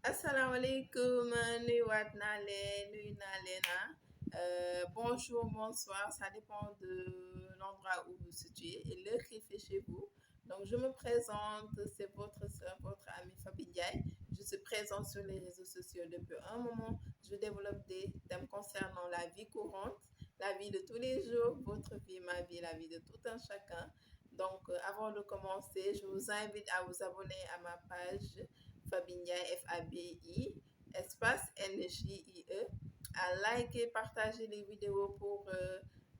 Asalaamaaleykum nuyuwaat naa leen nuyu naa leen bonjour, bonsoir, ça dépend de l'endroit où vous vous situez et l'heure qu'il fait chez vous. Donc, je me présente, c'est votre soeur, votre amie Fabi Ndiaye. Je suis présente sur les réseaux sociaux depuis un moment. Je développe des thèmes concernant la vie courante, la vie de tous les jours, votre vie, ma vie, la vie de tout un chacun. Donc, avant de commencer, je vous invite à vous abonner à ma page Fabi Ndiaye, Fabi, espace NJIE, à liker, partager les vidéos pour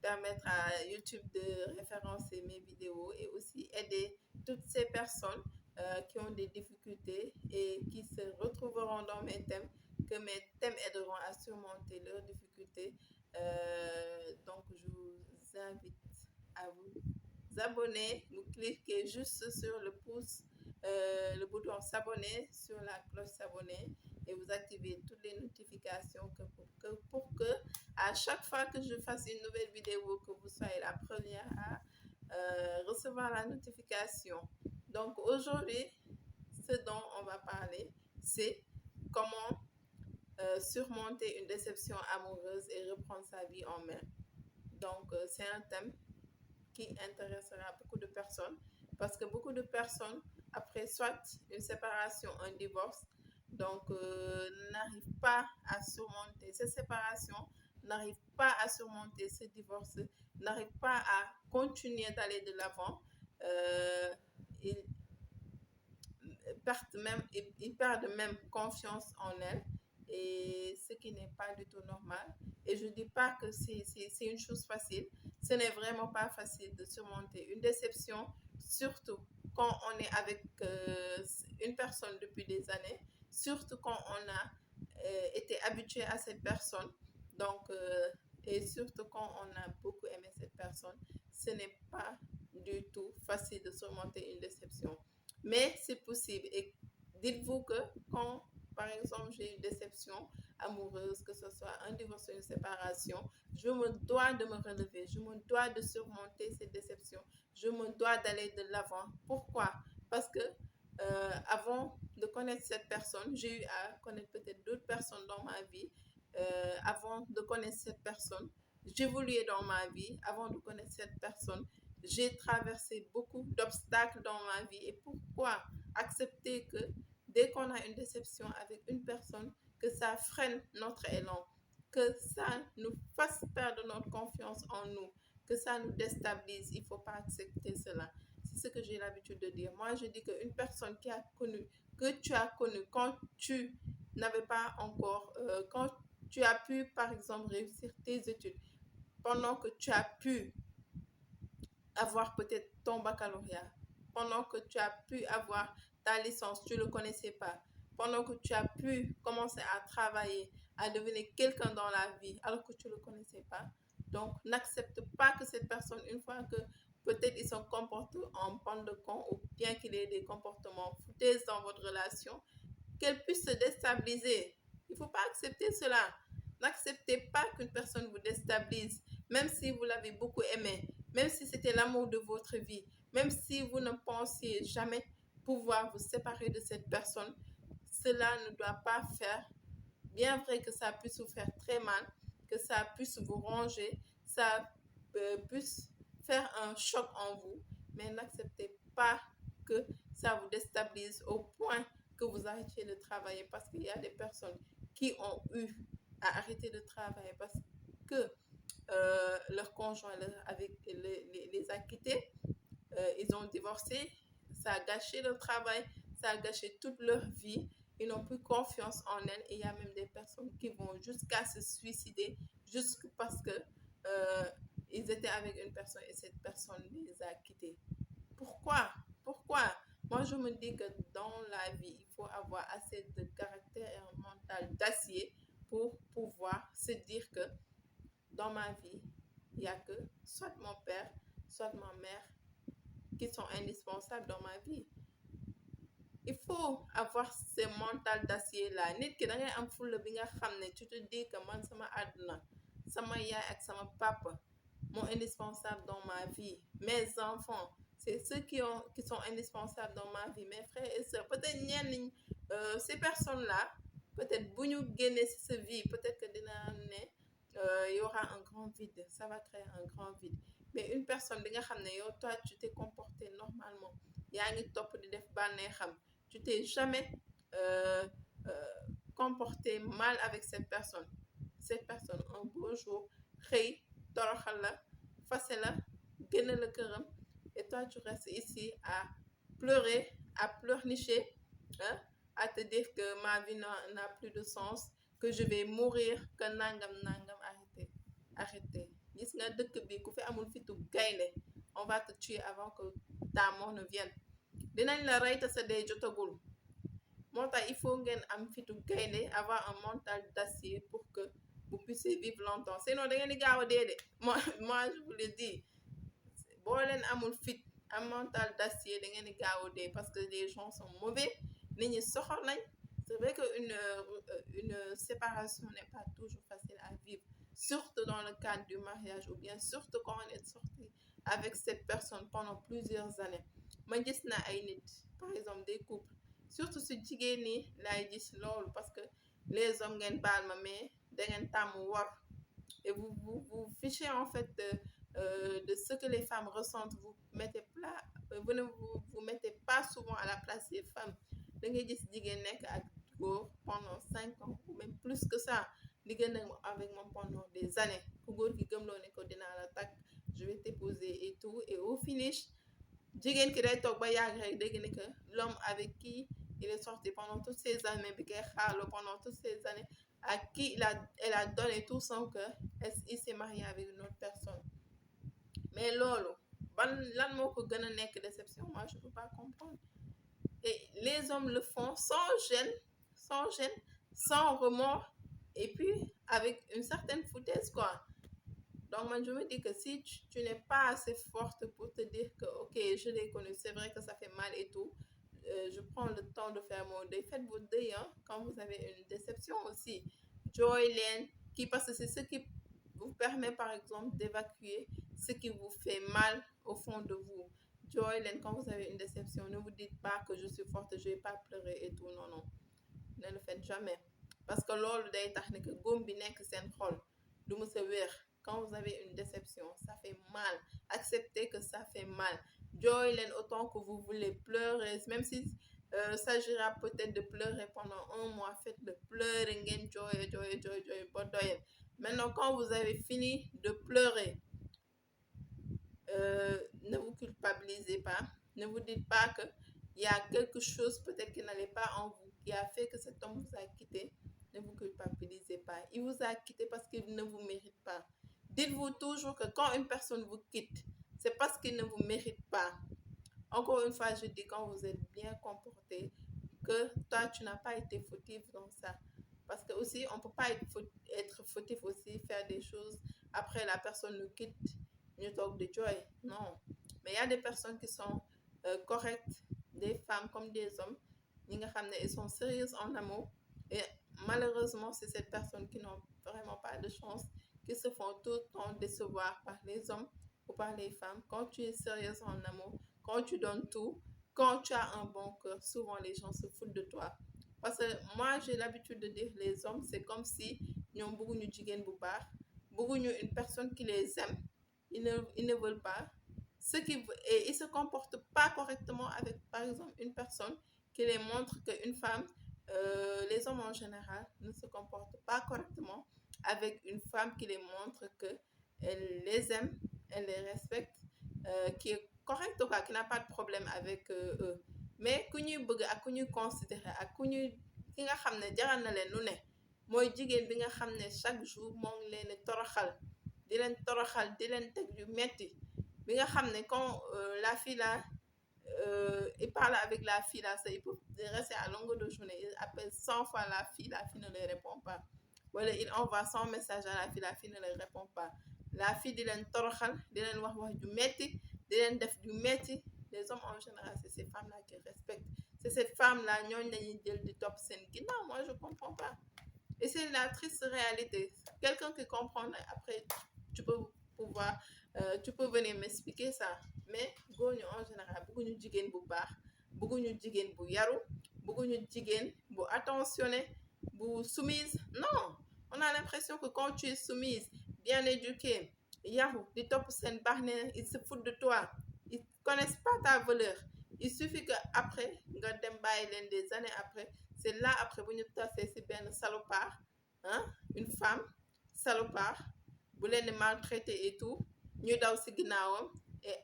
permettre à YouTube de référencer mes vidéos et aussi aider toutes ces personnes qui ont des difficultés et qui se retrouveront dans mes thèmes, que mes thèmes aideront à surmonter leurs difficultés. Donc, je vous invite à vous abonner. Vous cliquez juste sur le pouce, le bouton s'abonner, sur la cloche s'abonner et vous activez toutes les notifications pour que à chaque fois que je fasse une nouvelle vidéo, que vous soyez la première à recevoir la notification. Donc aujourd'hui, ce dont on va parler, c'est comment surmonter une déception amoureuse et reprendre sa vie en main. Donc c'est un thème qui intéressera beaucoup de personnes parce que beaucoup de personnes, après soit une séparation, un divorce, donc n'arrivent pas à surmonter cette séparation, n'arrivent pas à surmonter ce divorce, n'arrivent pas à continuer d'aller de l'avant. Ils perdent même confiance en elles et ce qui n'est pas du tout normal. Et je ne dis pas que c'est une chose facile. Ce n'est vraiment pas facile de surmonter une déception, surtout quand on est avec une personne depuis des années, surtout quand on a été habitué à cette personne. Donc, et surtout quand on a beaucoup aimé cette personne, ce n'est pas du tout facile de surmonter une déception. Mais c'est possible. Et dites-vous que quand, par exemple, j'ai une déception amoureuse, que ce soit un divorce ou une séparation, je me dois de me relever, je me dois de surmonter cette déception, je me dois d'aller de l'avant. Pourquoi? Parce que avant de connaître cette personne, j'ai eu à connaître peut-être d'autres personnes dans ma vie. Avant de connaître cette personne, j'évoluais dans ma vie. Avant de connaître cette personne, j'ai traversé beaucoup d'obstacles dans ma vie. Et pourquoi accepter que dès qu'on a une déception avec une personne, que ça freine notre élan, que ça nous fasse perdre notre confiance en nous, que ça nous déstabilise? Il ne faut pas accepter cela. C'est ce que j'ai l'habitude de dire. Moi, je dis qu'une personne que tu as connue quand tu n'avais pas encore, quand tu as pu, par exemple, réussir tes études, pendant que tu as pu avoir peut-être ton baccalauréat, pendant que tu as pu avoir ta licence, tu ne le connaissais pas, pendant que tu as pu commencer à travailler, à devenir quelqu'un dans la vie, alors que tu ne le connaissais pas. Donc, n'accepte pas que cette personne, une fois que peut-être ils sont comportés en bande de cons, ou bien qu'il ait des comportements foutaises dans votre relation, qu'elle puisse se déstabiliser. Il ne faut pas accepter cela. N'acceptez pas qu'une personne vous déstabilise, même si vous l'avez beaucoup aimé, même si c'était l'amour de votre vie, même si vous ne pensiez jamais pouvoir vous séparer de cette personne. Cela ne doit pas faire, bien vrai que ça puisse vous faire très mal, que ça puisse vous ronger, ça puisse faire un choc en vous, mais n'acceptez pas que ça vous déstabilise au point que vous arrêtiez de travailler, parce qu'il y a des personnes qui ont eu à arrêter de travailler parce que leur conjoint les a quittés, ils ont divorcé, ça a gâché leur travail, ça a gâché toute leur vie, ils n'ont plus confiance en elles et il y a même des personnes qui vont jusqu'à se suicider juste parce que ils étaient avec une personne et cette personne les a quittés. Pourquoi? Pourquoi? Moi, je me dis que dans la vie, il faut avoir assez de caractère et un mental d'acier pour pouvoir se dire que dans ma vie, il n'y a que soit mon père, soit ma mère qui sont indispensables dans ma vie. Il faut avoir ce mental d'acier là. Nit ki da ngay am fulla bi nga xam ne tu te dis que man sama àdduna sama yaay ak sama papa sont indispensables dans ma vie. Mes enfants, c'est ceux qui sont indispensables dans ma vie. Mes frères et sœurs, peut-être ñenn ces personnes-là peut-être bu ñu génnee ci sa vie peut-être que dina ne y aura un grand vide, ça va créer un grand vide. Mais une personne bi nga xam ne yow toi tu t'es comporté normalement yaa ngi topp di def bànneexam tu t'es jamais euh, euh, comporté mal avec cette personne un beau jour xëy toroxal la fase la génne la këram et toi tu restes ici à pleurer à pleurnicher, hein, à te dire que ma vie n'a plus de sens, que je vais mourir, que nangam nangam, arrêtez. Gis nga dëkk bi ku fi amul fitu gaynde on va te tuer avant que ta mort ne vienne. Dinañ la rey te sa dee jotagul. Moo tax il faut ngeen am fitu gaynde avoir un mental d'acier pour que vous puissiez vivre longtemps. Sinon da ngeen di gaaw a dee de. Moi je vous le dis. Boo leen amul fit am mental d'acier da ngeen di gaaw a dee parce que les gens sont mauvais. Nit ñi soxor nañ. C'est vrai que une séparation n'est pas toujours facile à vivre, surtout dans le cadre du mariage ou bien surtout quand on est sorti avec cette personne pendant plusieurs années. Ma gis na ay nit par exemple des couples surtout si jigéen ñi laay gis loolu parce que les hommes ngeen baal ma mais da ngeen tàmm war et vous fichez en fait de ce que les femmes ressentent. Vous mettez pas vous ne vous mettez pas souvent à la place des femmes. Da ngay gis jigéen nekk ak góor pendant 5 ans ou même plus que ça di gën avec moom pendant des années ku góor gi gëmloo ne ko dinaa la takk je vais t'épouser et tout et au finish jigéen ki day toog ba yàgg rek dégg ne que l'homme avec qui il est sorti pendant toutes ces années bi koy xaarloo pendant toutes ces années à qui elle a donné tout son cœur il s'est marié avec une autre personne. Mais loolu lan moo ko gën a nekk déception? Moi je peux pas comprendre. Et les hommes le font sans gêne, sans remords, et puis avec une certaine foutaise, quoi. Donc, moi, je me dis que si tu n'es pas assez forte pour te dire que, ok, je l'ai connu, c'est vrai que ça fait mal et tout, je prends le temps de faire mon deuil. Faites votre deuil, hein, quand vous avez une déception aussi. Joy Len, parce que c'est ce qui vous permet, par exemple, d'évacuer ce qui vous fait mal au fond de vous. Joy Len, quand vous avez une déception, ne vous dites pas que je suis forte, je vais pas pleurer et tout. Non, non. Ne le faites jamais. Parce que loolu day tax ne que góom bi nekk seen xol du mës a wér. Quand vous avez une déception, ça fait mal. Acceptez que ça fait mal. Joy Len autant que vous voulez pleurer, même si s'agira peut-être de pleurer pendant 1 mois, faites-le pleurer, ngeen joy ba doyal. Maintenant, quand vous avez fini de pleurer, ne vous culpabilisez pas. Ne vous dites pas que il y a quelque chose peut-être qui n'allait pas en vous, qui a fait que cet homme vous a quitté. Ne vous culpabilisez pas. Il vous a quitté parce qu'il ne vous mérite pas. Dites-vous toujours que quand une personne vous quitte, c'est parce qu'il ne vous mérite pas. Encore une fois, je dis quand vous êtes bien comporté, que toi, tu n'as pas été fautif dans ça. Parce que aussi, on ne peut pas être fautif aussi, faire des choses, après la personne nous quitte, ñu toog de joy. Non. Mais il y a des personnes qui sont correctes, des femmes comme des hommes, ils sont sérieuses en amour. Et malheureusement, c'est ces personnes qui n'ont vraiment pas de chance, qui se font tout le temps décevoir par les hommes ou par les femmes. Quand tu es sérieuse en amour, quand tu donnes tout, quand tu as un bon cœur, souvent les gens se foutent de toi. Parce que moi, j'ai l'habitude de dire les hommes, c'est comme si ñoom bëgguñu jigéen bu baax, bëgguñu une personne qui les aime. Ils ne veulent pas. Et ils ne se comportent pas correctement avec, par exemple, une personne qui les montre qu'une femme, les hommes en général, ne se comportent pas correctement avec une femme qui les montre qu'elle les aime, elle les respecte, qui est correcte, quoi, qui n'a pas de problème avec eux. Mais ku ñuy bëgg ak ku ñuy considérer ak ku ñuy ki nga xam ne jaral na leen lu ne mooy jigéen bi nga xam ne chaque jour moo ngi leen toroxal di leen teg yu metti bi nga xam ne quand la fille là il parle avec la fille là, ça, il peut rester à longueur de journée, il appelle 100 fois la fille ne lui répond pas. Voilà, il envoie 100 messages à la fille ne lui répond pas. La fille di leen toroxal di leen wax ju metti di leen def du metti. Les hommes en général, c'est ces femmes là qui respectent. C'est cette femme là ñooñu lañuy jël di topp seen ginnaaw. Moi je comprends pas. Et c'est la triste réalité. Quelqu'un qui comprend, après tu peux venir m'expliquer ça. Mais góor ñu en général bëgguñu jigéen bu baax, bëgguñu jigéen bu yaru, bëgguñu jigéen bu attentionné bu soumise. Non, on a l'impression que quand tu es soumise, bien éduquée, yaru di topp seen bànneex, ils se foutent de toi, ils connaissent pas ta valeur. Il suffit que après nga dem bàyyi leen des années après, c'est là après bu ñu tasee ci benn salopard, hein, une femme salopard bu leen di maltraiter et tout, ñu daw ci ginnaawam, et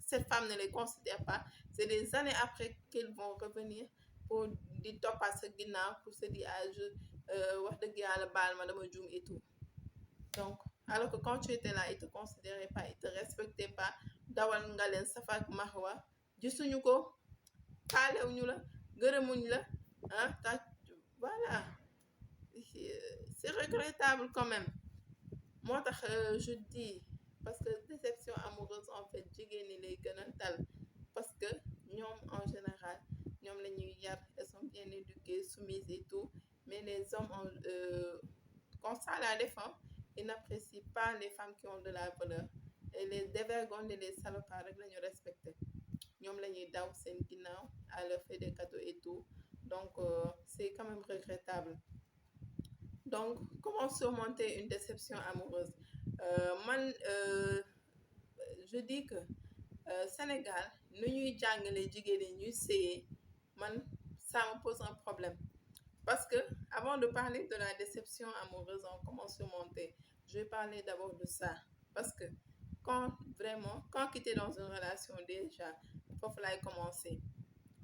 cette femme ne les considère pas. C'est des années après qu'ils vont revenir pour di toppaat sa ginnaaw pour se dire wax dëgg yàlla baal ma dama juum et tout. Donc alors que quand tu étais là, ils te considéraient pas, ils te respectaient pas, dawal nga leen safa ak marwa, gisuñu ko, xaalewuñu la, gërëmuñ la, ah voilà, c'est regrettable quand même. Moo tax je dis, parce que déception amoureuse en fait jigéen ñi lay gën a dal, parce que ñoom en général ñoom la ñuy yar, elles sont bien éduquées, soumises et tout, mais les hommes quand ça la défend, ils n'apprécient pas les femmes qui ont de la valeur, et les dévergondés, les salopards rek la ñu respecté, ñoom la ñuy daw seen ginnaaw, à leur fait des cadeaux et tout. Donc c'est quand même regrettable. Donc comment surmonter une déception amoureuse? Man je dis que Sénégal nu ñuy jàngalee jigéen ñi ñuy séyee, man ça me pose un problème. Parce que avant de parler de la déception amoureuse, comment surmonter, je vais parler d'abord de ça. Parce que quand tu es dans une relation déjà, il faut commencer.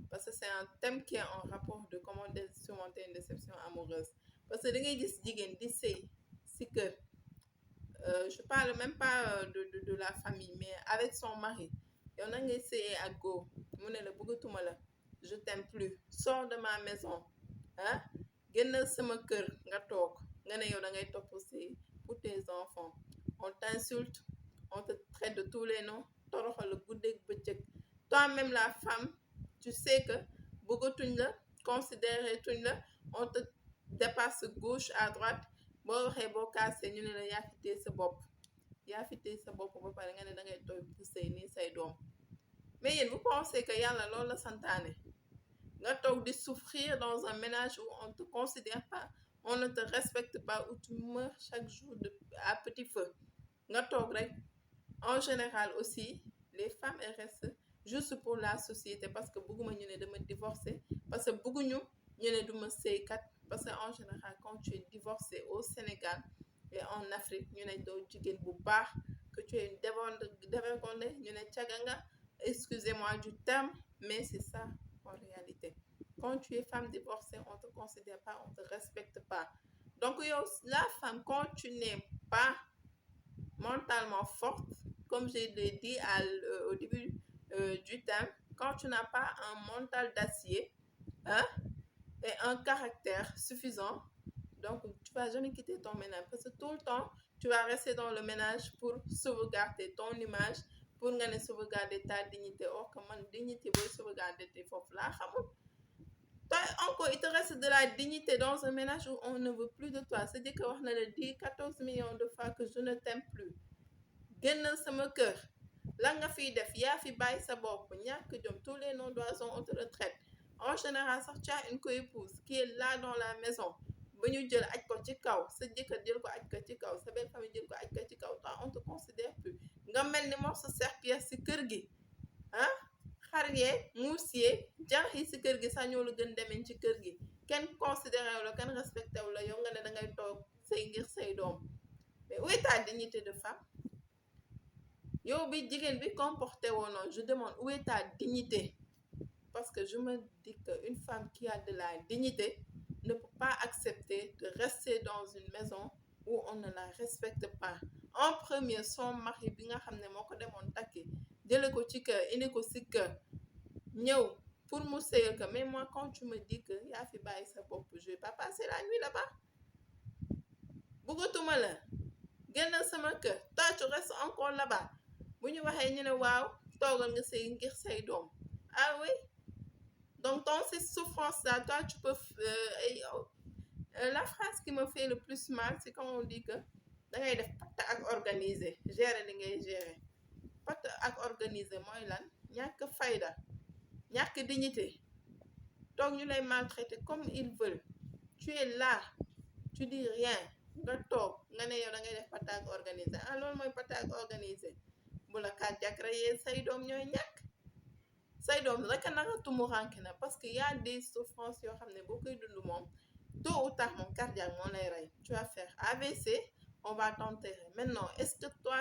Parce que c'est un thème qui est en rapport de comment surmonter une déception amoureuse. Parce que da ngay gis jigéen di sëy si kër, je parle même pas de la famille, mais avec son mari. Yow na ngay sëyee ak góor mu ne la bëggatuma la, je t'aime plus, sors de ma maison, ah génnal sama kër nga toog, nga ne yow da ngay topp sëy pour tes enfants. On t'insulte, on te traite de tous les noms, toroxal la guddeeg bëccëg. Toi-même la femme, tu sais que bëggatuñ la, considéré tuñ la, on te dépasse gauche à droite, boo waxee boo kaasee ñu ne la yaa fi téye sa bopp ba pare nga ne da ngay toog pour sëy nii say doom. Mais yéen vous pensez que yàlla loolu la santaane, nga toog di souffrir dans un ménage où on ne te considère pas, on ne te respecte pas, où tu meurs chaque jour à petit feu, nga toog rek. En général aussi, les femmes elles restent juste pour la société, parce que bëgguma ñu ne dama divorcer, parce que bëgguñu ñu ne duma sëykat. Parce qu'en général, quand tu es divorcé au Sénégal et en Afrique, ñu ne doo jigéen bu baax, que tu es une dévergondée, ñu ne caga nga, excusez-moi du terme, mais c'est ça en réalité. Quand tu es femme divorcée, on ne te considère pas, on ne te respecte pas. Donc la femme, quand tu n'es pas mentalement forte, comme je l'ai dit au début du thème, quand tu n'as pas un mental d'acier, hein, et un caractère suffisant, donc tu vas jamais quitter ton ménage, parce que tout le temps tu vas rester dans le ménage pour sauvegarder ton image, pour nga ne sauvegarder ta dignité. Or que man dignité booy sauvegarder te foofu laa xamul. Toi encore il te reste de la dignité dans un ménage où on ne veut plus de toi. C'est-à-dire que wax na la 14 millions de fois que je ne t'aime plus, génnal sama kër, la nga fiy def, yaa fi bàyyi sa bopp, ñàkk jom, tous les noms d'oiseaux on te retraite. En général sax tu as une co-épouse qui est là dans la maison, ba ñu jël aj ko ci kaw, sa jëkkër jël ko aj ko ci kaw, sa belle famille jël ko aj ko ci kaw, toi on te considère plus, nga mel ni morceau serpillère si kër gi, ah xar yee muus yee janax yi si kër gi sax ñoo la gën demeñ ci kër gi, kenn considéré wu la, kenn respecté wu la, yow nga ne da ngay toog say ngir say doom. Mais où est ta dignité de femme? Yow bi jigéen bi comporté woo noonu, je demande où est ta dignité? Parce que je me dis qu'une femme qui a de la dignité ne peut pas accepter de rester dans une maison où on ne la respecte pas. En premier, son mari bi nga xam ne moo ko demoon takki, jële ko ci kër, indi ko ci kër, ñëw pour mu sëyal ko. Mais moi quand tu me dis que yaa fi bàyyi sa bopp, je vais pas passer la nuit là-bas. Bëggatuma la, génnal sama kër, toi tu restes encore là-bas. Bu ñu waxee ñu ne waaw toogal nga sëy ngir say doom. Ah oui? Donc dans ces souffrances-là, toi tu peux la phrase qui me fait le plus mal, c'est quand on dit que da ngay def patt ak organiser, gérer li ngay gérer. Patt ak organiser mooy lan? Ñàkk fayda, ñàkk dignité. toog ñu lay maltraiter comme ils veulent tu es là tu dis rien nga toog nga ne yow da ngay def pataak organisé ah loolu mooy pataak organisé bu la cardiaque rayee say doom ñooy ñàkk say doom rek a naka tumuranke na parce que y a des souffrances yoo xam ne boo koy dund moom tôt ou tard moom cardiaque moo lay rey tu vas faire AVC on va t'enterrer maintenant est-ce que toi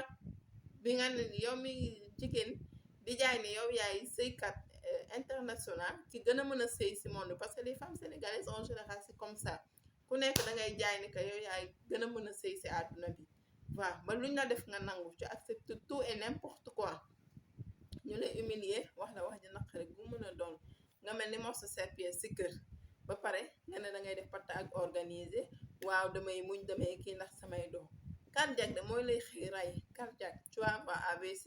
bi nga ne yow mi jigéen di jaay ne yow yaay sëykat international ki gën a mën a sëy si monde parce que les femmes sénégalaises en général c'est comme ça ku nekk da ngay jaay ni que yow yaay gën a mën a sëy si àdduna bi waaw ba luñ la def nga nangu tu acceptes tout et n'importe quoi ñu lay humilier wax la wax ji naqari bu mën a doon nga mel ni morceau serpillier si kër ba pare nga ne da ngay def pataak organisé waaw damay muñ damay kii ndax samay doom cardiaque de mooy lay xëy ray cardiaque tu vas avoir AVC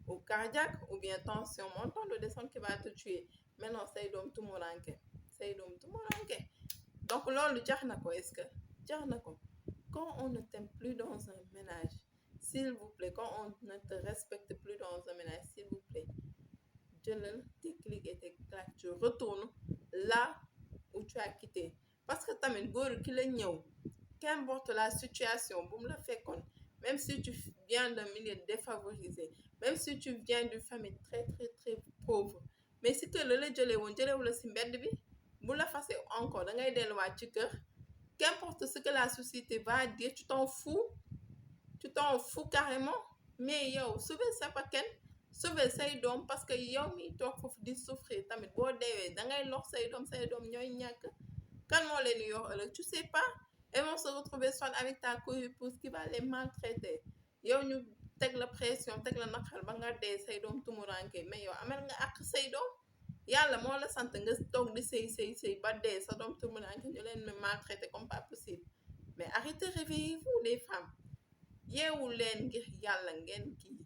ou cardiaque ou bien tension montante de descente qui va te tuer maintenant say doom tumuranke donc loolu jax na ko est-ce que jax na ko quand on ne t'aime plus dans un ménage s'il vous plaît quand on ne te respecte plus dans un ménage s'il vous plaît jëlal tes clics et tes claques tu retournes là où tu as quitté parce que tamit góor ki la ñëw qu'importe la situation bu mu la fekkoon même si tu viens d'un milieu défavorisé même si tu viens d'une famille très très très pauvre mais si kër la jëlee woon jëlewu la si mbedd bi bu la fase encore da ngay delluwaat ci kër qu'importe ce que la société va dire tu t'en fous carrément mais yow sauver sa bakkan sauver say doom parce que yow mi toog foofu di souffrir tamit boo deewee da ngay lox say doom ñooy ñàkk kan moo leen yor ëllëg tu sais pas elles vont se retrouver soit avec ta co-épouse qui va les maltraiter yow ñu teg la pression teg la naqar ba nga dee say doom tumuranke mais yow amel nga àq say doom yàlla moo la sant nga toog di sëy ba dee sa doom tumuranke ñu leen maltraiter comme pas possible mais arrêtez réveillez-vous les femmes yeewu leen ngir yàlla ngeen kii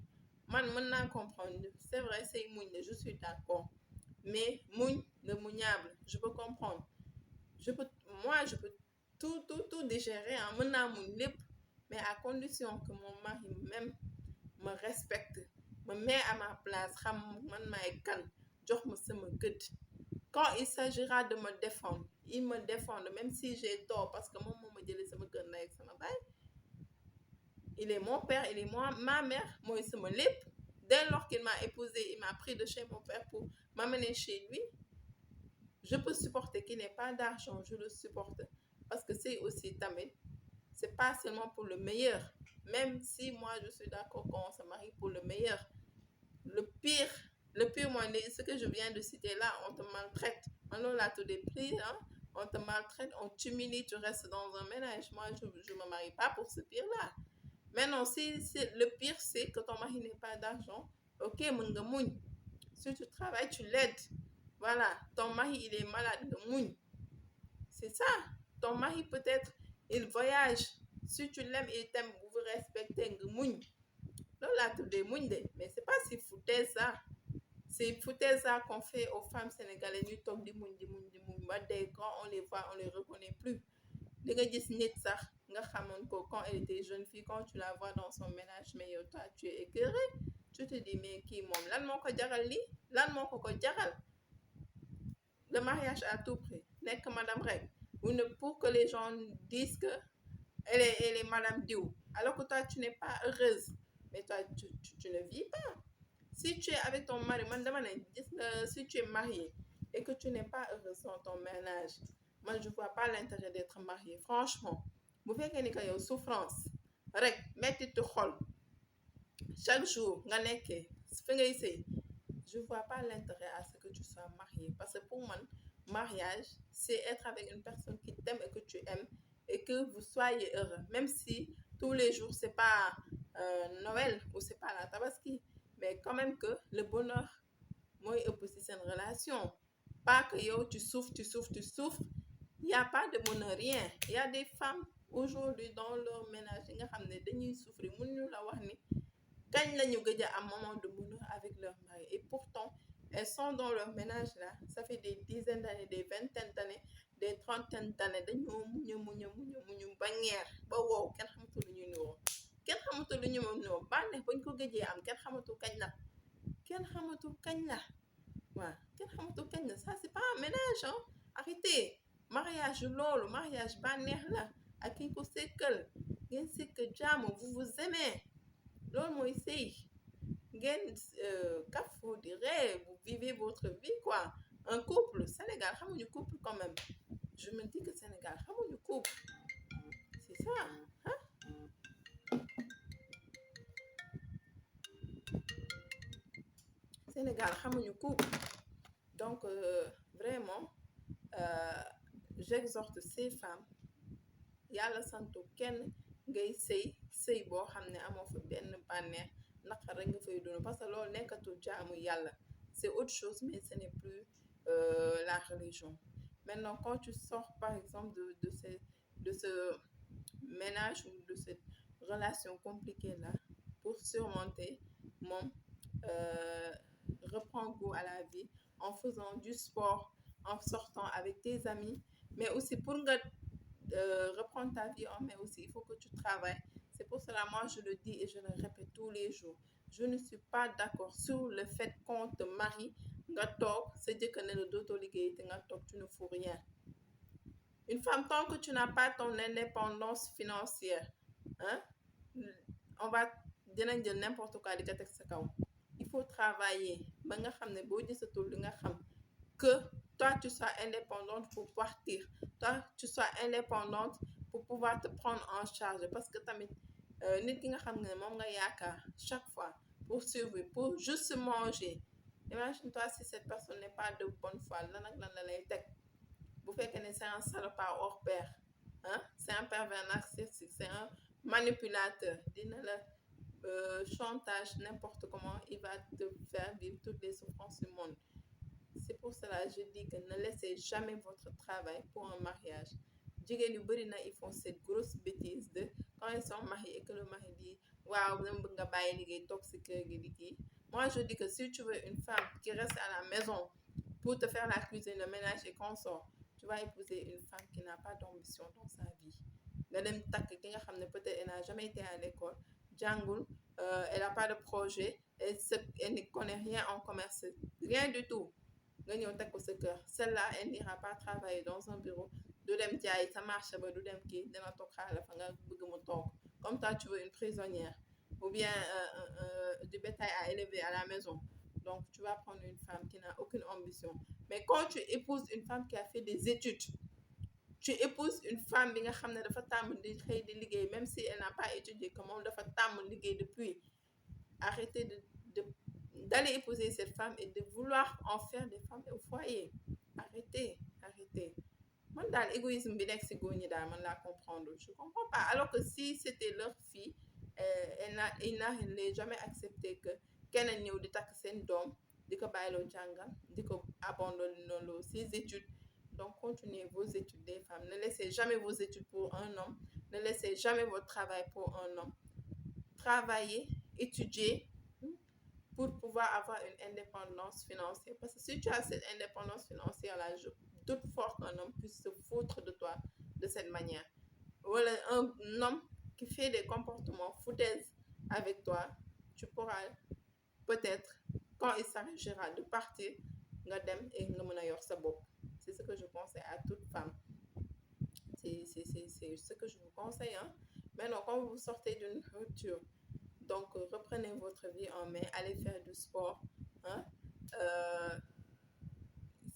man mën naa comprendre c'est vrai c'est muñ la je suis d'accord mais muñ le muñable je peux comprendre je peux tout digérer hein mën naa muñ lépp mais à condition que mon mari même me respecte me met à ma place xam man maay kan jox ma sama gëdd quand il s'agira de me défendre il me défend même si j'ai tort parce que moom moo ma jëlee sama kër ndey ak sama baay il est mon père il est ma mère mooy sama lépp dès lors qu'il m'a épousée il m'a pris de chez mon père pour m'amener chez lui je peux supporter qu'il n'ait pas d'argent je le supporte parce que c'est aussi tamit c'est pas seulement pour le meilleur même si moi je suis d'accord qu'on se marie pour le meilleur le pire mooy ce que je viens de citer là on te maltraite man loolu laa tuddee pire hein on te maltraite on t'humilie tu restes dans un ménage moi je me marie pas pour ce pire là maintenant si le pire c'est que ton mari n'est pas d'argent ok mën nga muñ si tu travailles tu l'aides voilà ton mari il est malade nga muñ c'est ça ton mari peut-être il voyage si tu l'aimes il t'aime vous vous respectez nga muñ loolu laa tuddee muñ de mais c'est pas si foutaise ça c'est foutaise ça qu'on fait aux femmes sénégalaises ñuy toog di muñ ba dee quand on les voit on les reconnaît plus di nga gis nit sax nga xamoon ko quand elle était jeune fille quand tu la vois dans son ménage mais yow toi tu es écœuré tu te dis mais kii moom lan moo ko jaral lii lan moo ko jaral le mariage à tout prix nekk madame rek ou ne pour que les gens disent que elle est madame Diou alors que toi tu n'es pas heureuse mais toi tu ne vis pas si tu es avec ton mari man dama ne gis nga si tu es marié et que tu n'es pas heureuse dans ton ménage man je vois pas l'intérêt d'être marié franchement bu fekkee ni que yow souffrance rek mettitu xol chaque jour nga nekkee fi ngay sëy je vois pas l'intérêt à ce que tu sois marié parce que pour man mariage c'est être avec une personne qui t'aime et que tu aimes et que vous soyez heureux même si tous les jours c'est pas Noël ou c'est pas la Tabaski mais quand même que le bonheur mooy ëpp ci seen relation pas que yow tu souffres il y a pas de bonheur rien il y a des femmes aujourd'hui dans leur ménage yi nga xam ne dañuy souffrir mënuñu la wax ni kañ lañu gëj a am moment de bonheur avec leur mari et pourtant elles sont dans leur ménage là ça fait des dizaines d'années des vingtaines d'années des trentaines d'années dañoo muñu ba ñeer ba wow kenn xamatu lu ñu niroo kenn xamatu lu ñu moom niroo bànneex bañ ko gëjee am kenn xamatu kañ la waaw kenn xamatu kañ la ça c'est pas un ménage hein arrêtez mariage loolu mariage bànneex la ak ki ko sekkal ngeen sekk jàmm vous aimez loolu mooy sëy ngeen kafo di ree vous vivez votre vie quoi un couple Sénégal xamuñu couple quand même je me dis que Sénégal xamuñu couple c'est ça hein Sénégal xamuñu couple donc vraiment j'exhorte ces femmes yàlla santu kenn ngay sëy boo xam ne amoo fa benn bànneex naqar rek nga fay dund parce que loolu nekkatul jaamu yàlla c'est autre chose mais ce n'est plus la religion maintenant quand tu sors par exemple de ce ménage ou de cette relation compliquée là pour surmonter moom reprends goût à la vie en faisant du sport en sortant avec tes amis mais aussi pour nga reprendre ta vie en main aussi il faut que tu travailles c'est pour cela moi je le dis et je le répète tous les jours je ne suis pas d'accord sur le fait qu'on te marie nga toog sa jëkkër ne la dootoo liggéey te nga toog tu ne fous rien une femme tant que tu n'as pas ton indépendance financière hein on va dinañ jël n'importe quoi di ko teg sa kaw il faut travailler ba nga xam ne boo gisatul li nga xam que toi tu sois indépendante pour partir toi tu sois indépendante pour pouvoir te prendre en charge parce que tamit nit ki nga xam ne moom nga yaakaar chaque fois pour survivre pour juste manger imagine-toi si cette personne n'est pas de bonne foi lan ak lan la lay teg bu fekkee ne c'est un salopard hors pair hein c'est un pervers narcissique c'est un manipulateur dina la chantage n'importe comment il va te faire vivre toutes les souffrances du monde c'est pour cela je dis que ne laissez jamais votre travail pour un mariage jigéen yu bëri na ils font cette grosse bêtise de quand ils sont mariés et que le mari dit waaw dama bëgg nga bàyyi liggéey toog si kër gi di kii moi je dis que si tu veux une femme qui reste à la maison pour te faire la cuisine le ménage et consort tu vas épouser une femme qui n'a pas d'ambition dans sa vie nga dem takk ki nga xam ne peut-être elle n'a jamais été à l'école jàngul elle a pas de projet elle ne connaît rien en commerce rien du tout nga ñëw teg ko sa kër celle-là elle n'ira pas travailler dans un bureau du dem jaay sa marché ba du dem kii dina toog xaala fa nga bëgg mu toog comme toi tu veux une prisonnière ou bien du bétail à élever à la maison donc tu vas prendre une femme qui n'a aucune ambition mais quand tu épouses une femme qui a fait des études tu épouses une femme bi nga xam ne dafa tàmm di xëy di liggéey même si elle n'a pas étudié que moom dafa tàmm liggéey depuis arrêtez d'aller épouser cette femme et de vouloir en faire des femmes au foyer arrêtez man daal égoïsme bi nekk si góor ñi daal man laa comprendre je comprends pas alors que si c'était leur fille il n'a jamais accepté que keneen ñëw di takk seen doom di ko bàyyiloo jàngal di ko abandonner ses études donc continuez vos études des femmes ne laissez jamais vos études pour un homme ne laissez jamais votre travail pour un homme travaillez étudiez pour pouvoir avoir une indépendance financière parce que si tu as cette indépendance financière là je doute fort qu'un homme puisse se foutre de toi de cette manière voilà un homme qui fait des comportements foutaises avec toi tu pourras peut-être quand il s'agira de partir nga dem et nga mën a yor sa bopp c'est ce que je conseille à toute femme c'est ce que je vous conseille hein maintenant quand vous sortez d'une rupture donc reprenez votre vie en main allez faire du sport hein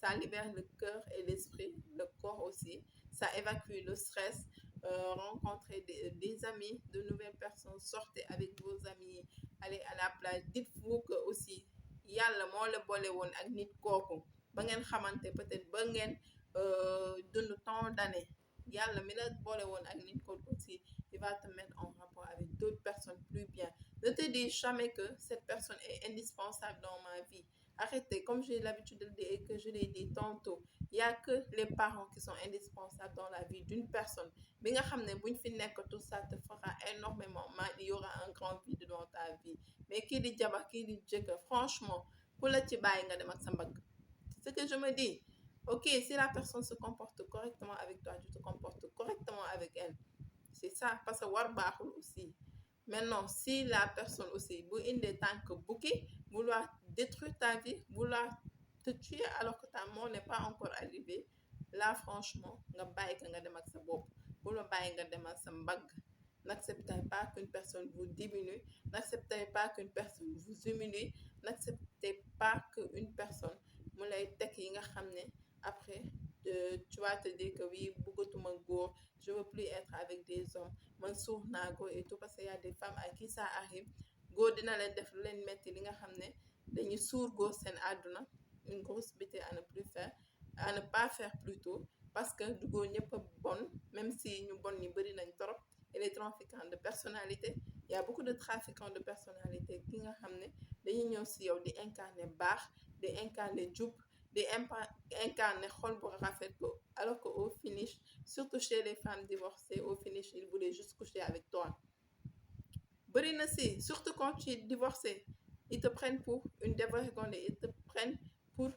ça libère le cœur et l'esprit le corps aussi ça évacue le stress rencontrez des amis de nouvelles personnes sortez avec vos amis allez à la plage dites-vous que aussi yàlla moo la boole woon ak nit kooku ba ngeen xamante peut-être ba ngeen dund tant d'années yàlla mi la boole woon ak nit kooku aussi il va te mettre en rapport avec d'autres personnes plus bien ne te dis jamais que cette personne est indispensable dans ma vie arrêtez comme j'ai l'habitude de le dire et que je l'ai dit tantôt il y a que les parents qui sont indispensables dans la vie d'une personne bi nga xam ne buñ fi nekk tout ça te fera énormément mal il y aura un grand vide dans ta vie mais kii di jabar kii di jëkkër franchement ku la ci bàyyi nga dem ak sa mbagg c'est ce que je me dis ok si la personne se comporte correctement avec toi tu te comportes correctement avec elle c'est ça parce que war baaxul aussi maintenant si la personne aussi bu indee tant que bouki vouloir détruire ta vie vouloir te tuer alors que ta mort n'est pas encore arrivée là franchement nga bàyyi ko nga dem ak sa bopp bu la bàyyi nga demal sa mbagg. N'acceptez pas qu'une personne vous diminue, n'acceptez pas qu'une personne vous humilie, n'acceptez pas qu'une personne mu lay teg yi nga xam ne après tu vas te dire que oui bëggatuma góor, je veux plus être avec des hommes, man suux naa góor et tout, parce qu'il y a des femmes à qui ça arrive góor dina leen def lu leen metti li nga xam ne dañuy suur góor seen àdduna, une grosse bêtise à ne plus faire, à ne pas faire plutôt, parce que du góor ñëpp a bon, même si ñu bon ñi bëri nañ torop. Et les trafiquants de personnalité, il y a beaucoup de trafiquants de personnalité ki nga xam ne dañuy ñëw si yow di incarner baax, di incarner jub, di incarner xol bu rafet ko, alors que au finish, surtout chez les femmes divorcées, au finish ils voulaient juste coucher avec toi. bëri na si, surtout quand tu es divorcé, ils te prennent pour une dévergondée, ils te prennent pour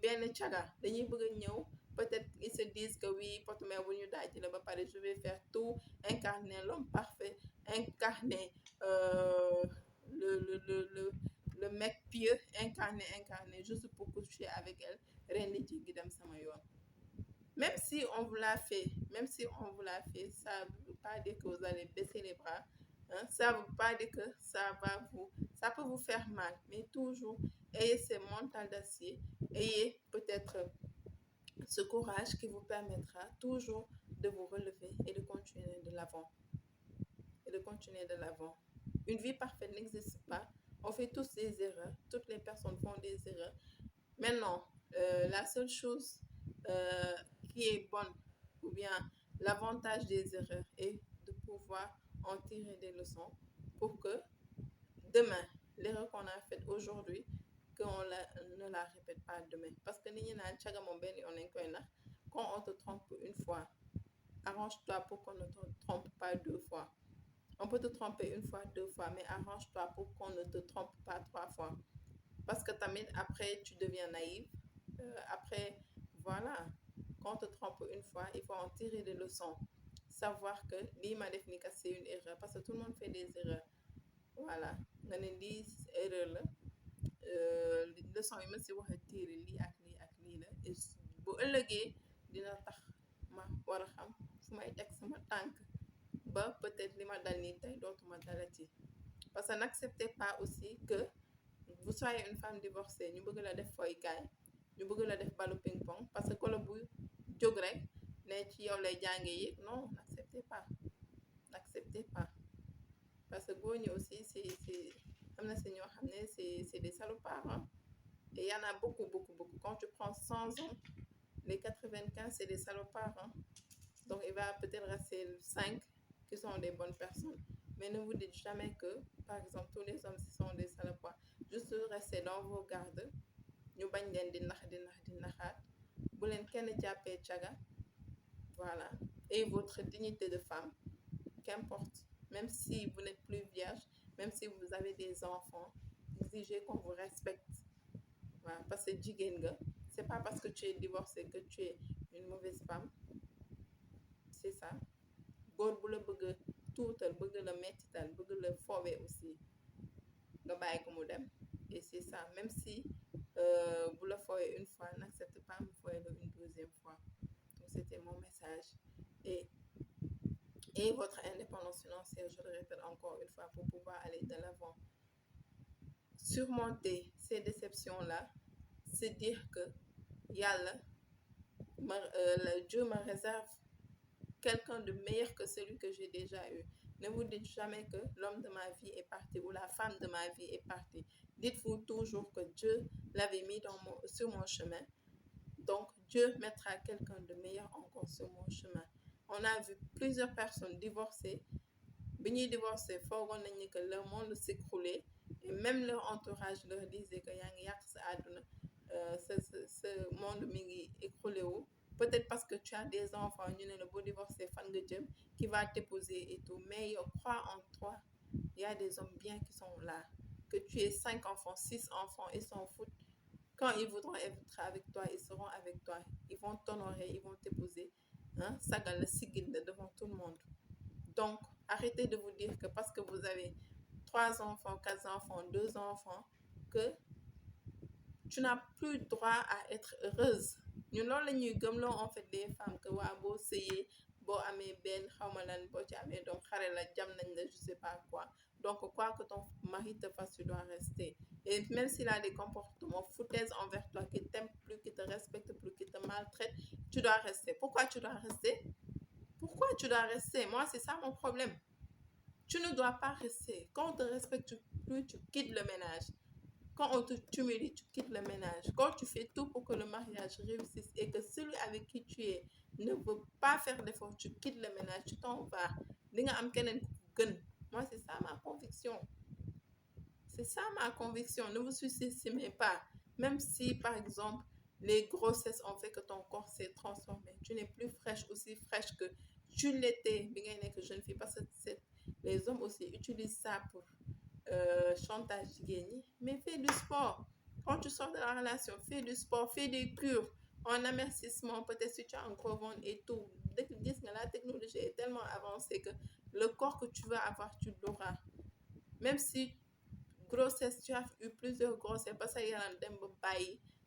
benn caga, dañuy bëgg a ñëw. Peut-être ils se disent que oui, je vais faire tout, incarner l'homme parfait, incarner le mec pieux, incarner, juste pour coucher avec elle. Même si on vous l'a fait, ça ne veut pas dire que vous allez baisser les bras. Hein? Ça ne veut pas dire que ça peut vous faire mal, mais toujours ayez ce mental d'acier, ayez peut-être ce courage qui vous permettra toujours de vous relever et de continuer de l'avant. Une vie parfaite n'existe pas. On fait tous des erreurs. Toutes les personnes font des erreurs. Maintenant, la seule chose qui est bonne, ou bien l'avantage des erreurs, est de pouvoir en tirer des leçons pour que demain, l'erreur qu'on a faite aujourd'hui, qu'on ne la répète pas demain. Parce que quand on te trompe une fois, arrange-toi pour qu'on ne te trompe pas 2 fois. On peut te tromper 1 fois, 2 fois, mais arrange-toi pour qu'on ne te trompe pas 3 fois. Parce que après, tu deviens naïf. Après, voilà, quand on te trompe 1 fois, il faut en tirer des leçons. Savoir que c'est une erreur. Parce que tout le monde fait des erreurs. Voilà, erreur là. Leçon yi ma si wax a tiire lii ak lii la, et bu ëllëgee dina tax ma war a xam fu may teg sama tànk ba peut-être li ma dal nii tey dootuma dalati. Parce que n'acceptez pas aussi que vous soyez une femme divorcée ñu bëgg la def foykaay, ñu bëgg la def balu ping pong, parce que kolo bu jóg rek ne ci yow lay jàngee yi. Non, n'acceptez pas, parce que góor ñi aussi c'est des salopards, hein? Et il y en a beaucoup. Quand tu prends 100 ans, les 95 c'est des salopards, hein? Donc il va peut-être rester 5 qui sont des bonnes personnes, mais ne vous dites jamais que par exemple tous les hommes sont des salopards. Juste restez dans vos gardes, ñu bañ leen di naxaat, bu leen kenn jàppee caga. Voilà, et votre dignité de femme, qu'importe, même si vous n'êtes plus vierge, même si vous avez des enfants, exigez qu'on vous respecte. Voilà, parce que c'est pas parce que tu es divorcée que tu es une mauvaise femme. C'est ça. Góor bu la bëgg tuutal, bëgg la mettital, bëgg la fowe aussi, nga bàyyi ko mu dem. Et c'est ça, même si vous la fowe 1 fois, n'accepte pas me fowe une 2e fois. Donc c'était mon message. Et votre indépendance financière, je le répète encore 1 fois, pour pouvoir aller de l'avant. Surmonter ces déceptions-là, c'est dire que Dieu me réserve quelqu'un de meilleur que celui que j'ai déjà eu. Ne vous dites jamais que l'homme de ma vie est parti ou la femme de ma vie est partie. Dites-vous toujours que Dieu l'avait mis sur mon chemin. Donc, Dieu mettra quelqu'un de meilleur encore sur mon chemin. On a vu plusieurs personnes divorcées. Bi ñuy divorcé foogoon nañ ni que le monde s'écroulait, et même leur entourage leur disait que yaa ngi yàq sa àdduna, ce monde mi ngi écroulé wu. Peut-être parce que tu as des enfants, ñu ne la boo divorcé fan nga jëm, qui va t'épouser et tout, mais yow crois en toi. Il y a des hommes bien qui sont là. Que tu aies 5 enfants, 6 enfants, ils s'en foutent. Quand ils voudront être avec toi, ils seront avec toi. Ils vont t'honorer, ils vont t'épouser. Hein? Sagal la sigil devant tout le monde. Donc, arrêtez de vous dire que parce que vous avez 3 enfants, 4 enfants, 2 enfants, que tu n'as plus droit à être heureuse. ñun loolu la ñuy gëmloo en fait les femmes que waa boo sëyee boo amee benn xawma lan boo ci amee donc xare la jam nañ la je sais pas quoi donc quoi que ton mari te fasse tu dois rester et même s'il a des comportements foutaises envers toi qui t'aime plus qui te respecte plus qui te maltraite tu dois rester. Pourquoi tu dois rester? Pourquoi tu dois rester? Moi c'est ça mon problème. Tu ne dois pas rester. Quand on te respecte plus, tu quittes le ménage. Quand on te t'humilie, tu quittes le ménage. Quand tu fais tout pour que le mariage réussisse et que celui avec qui tu es ne veut pas faire d'effort, tu quittes le ménage, tu t'en vas. Di nga am keneen ku gën. Moi, c'est ça ma conviction. C'est ça ma conviction. Ne vous sous-estimez pas. Même si, par exemple, les grossesses ont fait que ton corps s'est transformé, tu n'es plus fraîche, aussi fraîche que tu l'étais, bi ngay nekk jeune fille, parce que les hommes aussi utilisent ça pour chantage jigéen ñi. Mais fais du sport. Quand tu sors de la relation, fais du sport, fais des cures en amincissement, peut-être si tu as un gros ventre et tout. Dès que dis que la technologie est tellement avancée que le corps que tu veux avoir, tu l'auras. Même si grossesse, tu as eu plusieurs grossesses, parce que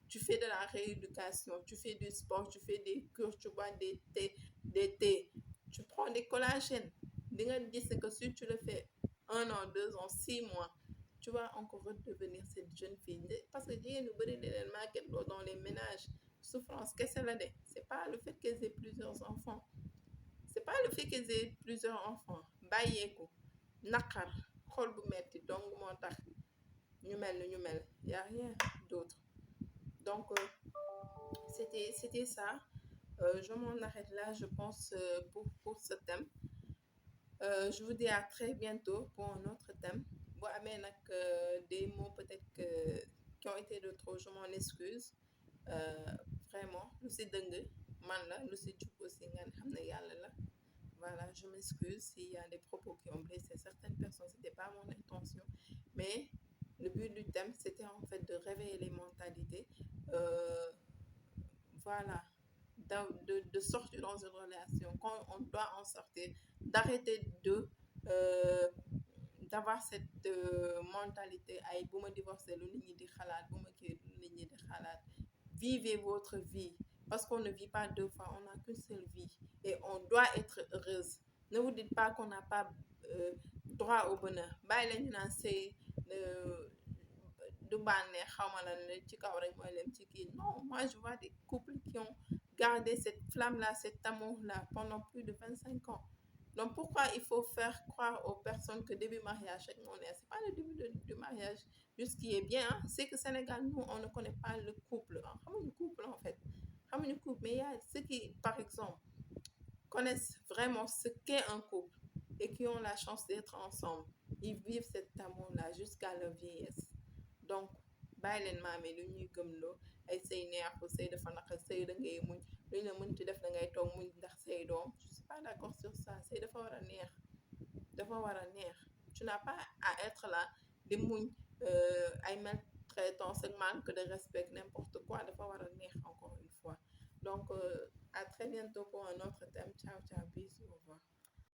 tu fais de la rééducation, tu fais du sport, tu fais des cures, tu bois des thés, tu prends des collagènes. Di nga gis que si tu le fais 1 an, 2 ans, 6 mois, tu vas encore redevenir cette jeune fille. Parce que jigéen ñu bëri di leen màgget loo dans les ménages souffrance kese la de. C'est pas le fait qu'elles aient plusieurs enfants. C'est pas le fait qu'elles aient plusieurs enfants. Bàyyeeku naqar xol bu metti donc moo tax ñu mel ni ñu mel y a rien d'autre. Donc c'était ça. Je m'en arrête là, je pense, pour ce thème. Je vous dis à très bientôt pour un autre thème. Boo amee nag des mots peut-être qui ont été de trop, je m'en excuse. Vraiment lu si dëng man la, lu si jub aussi ngeen xam ne yàlla la. Voilà, je m'excuse s'il y a des propos qui ont blessé certaines personnes, c'était pas mon intention. Mais le but du thème, c'était en fait de réveiller les mentalités. Euh, voilà, de sortir dans une relation. Quand on doit en sortir, d'arrêter euh, d'avoir cette mentalité ay bu ma divorcé lu nit ñi di xalaat bu ma kii lu nit ñi di xalaat. Vivez votre vie parce qu'on ne vit pas 2 fois, on n'a qu'une seule vie et on doit être heureuse. Ne vous dites pas qu'on n'a pas droit au bonheur. Bàyyi la ñu naan sëy du bànneex xawma lan la ci kaw rek mooy lem ci kii. Non, moi je vois des couples qui ont gardé cette flamme-là, cet amour-là pendant plus de 25 ans. Donc pourquoi il faut faire croire aux personnes que début mariage rek moo neex? C'est pas le début du mariage juste qui est bien, hein. C'est que Sénégal, nous, on ne connaît pas le couple. Xamuñu couple en fait. Xamuñu couple, mais il y a ceux qui, par exemple, connaissent vraiment ce qu'est un couple et qui ont la chance d'être ensemble. Ils vivent cet amour-là jusqu'à leur vieillesse. Donc bàyyi leen maame lu ñuy gëmloo ay sëy neexu sëy dafa naqar sëy da ngay muñ lu ñu la mën ci def da ngay toog muñ ndax say doom. Je suis pas d'accord sur ça. Sëy dafa war a neex, dafa war a neex. Tu n'as pas à être là di muñ ay maltraitance ak manque de respect n'importe quoi. Dafa war a neex encore une fois. Donc à très bientôt pour un autre thème. Ciao ciao, bisous, au revoir.